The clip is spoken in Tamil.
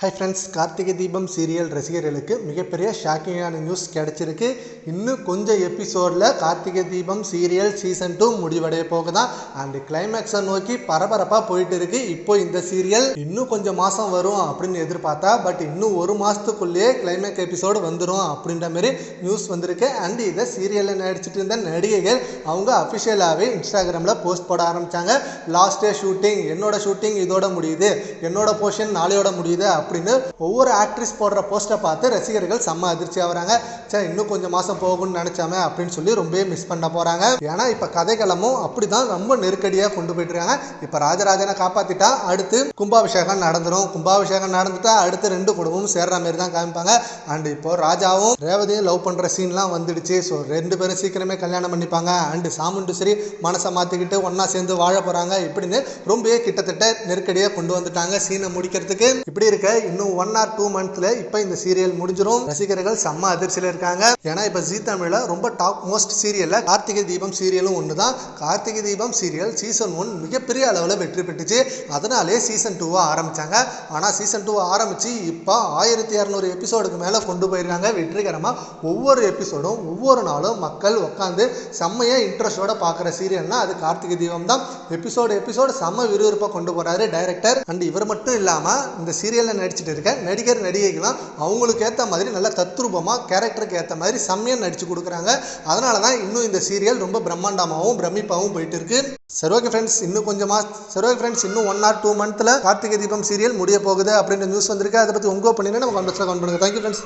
Hi friends, Karthigai Deepam serial ரசிகர்களுக்கு மிகப்பெரிய ஷாக்கிங்கான நியூஸ் கிடைச்சிருக்கு. இன்னும் கொஞ்சம் எபிசோடில் கார்த்திகை தீபம் சீரியல் சீசன் 2 முடிவடைய போகுதான். அண்ட் கிளைமேக்ஸை நோக்கி பரபரப்பாக போயிட்டு இருக்கு. இப்போ இந்த சீரியல் இன்னும் கொஞ்சம் மாதம் வரும் அப்படின்னு எதிர்பார்த்தா, பட் இன்னும் ஒரு மாதத்துக்குள்ளேயே கிளைமேக்ஸ் எபிசோடு வந்துடும் அப்படின்ற மாதிரி நியூஸ் வந்திருக்கு. அண்ட் இதை சீரியலில் நடிச்சிட்டு இருந்த நடிகைகள் அவங்க அஃபிஷியலாகவே இன்ஸ்டாகிராமில் போஸ்ட் போட ஆரம்பித்தாங்க. லாஸ்ட் டே ஷூட்டிங், என்னோட ஷூட்டிங் இதோட முடியுது, என்னோட போர்ஷன் நாளையோட முடியுது அப்படின்னு ஒவ்வொரு ஆக்ட்ரஸ் போடுற போஸ்டை பார்த்து ரசிகர்கள் செம்ம அதிர்ச்சி ஆகிறாங்க. சரி, இன்னும் கொஞ்சம் மாதம் போகும்னு நினைச்சாமே அப்படின்னு சொல்லி ரொம்பவே மிஸ் பண்ண போகிறாங்க. ஏன்னா இப்போ கதைக்களமும் அப்படிதான் ரொம்ப நெருக்கடியாக கொண்டு போயிட்டு இருக்காங்க. இப்போ ராஜராஜனை காப்பாற்றிட்டா அடுத்து கும்பாபிஷேகம் நடந்துடும். கும்பாபிஷேகம் நடந்துட்டா அடுத்து ரெண்டு குடும்பமும் சேர்ற மாதிரி தான் காமிப்பாங்க. அண்ட் இப்போ ராஜாவும் ரேவதியும் லவ் பண்ணுற சீன்லாம் வந்துடுச்சு. ஸோ ரெண்டு பேரும் சீக்கிரமே கல்யாணம் பண்ணிப்பாங்க. அண்டு சாமுண்டீஸ்வரி மனசை மாற்றிக்கிட்டு ஒன்றா சேர்ந்து வாழ போகிறாங்க. இப்படின்னு ரொம்பவே கிட்டத்தட்ட நெருக்கடியாக கொண்டு வந்துட்டாங்க சீனை முடிக்கிறதுக்கு. இப்படி இருக்க இன்னும் 1 or 2 months இப்போ இந்த சீரியல் முடிஞ்சிடும். ரசிகர்கள் செம்ம அதிர்ச்சியில் இருக்காங்க. ஏன்னா இப்போ ஜீ தமிழ்ல ரொம்ப டாப் மோஸ்ட் சீரியல்ல கார்த்திகை தீபம் சீரியலும் ஒன்று தான். கார்த்திகை தீபம் சீரியல் சீசன் 1 மிகப்பெரிய அளவில் வெற்றி பெற்றுச்சு. அதனாலே சீசன் 2 ஆரம்பிச்சாங்க. ஆனால் சீசன் 2 ஆரம்பிச்சு இப்போ 1200 எபிசோடுக்கு மேலே கொண்டு போயிருக்காங்க வெற்றிகரமாக. ஒவ்வொரு எபிசோடும் ஒவ்வொரு நாளும் மக்கள் உட்காந்து செம்மையாக இன்ட்ரெஸ்டோட பார்க்குற சீரியல்னா அது கார்த்திகை தீபம் தான். எபிசோடு செம்ம விறுவிறுப்பாக கொண்டு போகிறாரு டைரக்டர். அண்ட் இவர் மட்டும் இல்லாமல் இந்த சீரியலில் நடிச்சுட்டு இருக்க நடிகர் நடிகைகள்லாம் அவங்களுக்கு ஏற்ற மாதிரி நல்ல தத்ரூபமாக கேரக்டருக்கு ஏற்ற மாதிரி செம்மையாக நடிச்சு கொடுக்குறாங்க. அதனால தான் இன்னும் இந்த சீரியல் ரொம்ப பிரம்மாண்டமாகவும் பிரமிப்பாகவும் போயிட்டு இருக்கு. சரி ஓகே ஃப்ரெண்ட்ஸ், இன்னும் 1 or 2 months Karthigai Deepam serial முடிய போகுது அப்படின்ற நியூஸ் வந்திருக்கு. அதை பற்றி உங்க ஒப்பீனியனை நம்ம கமெண்ட்ஸில் கமெண்ட் பண்ணுங்க. Thank you friends.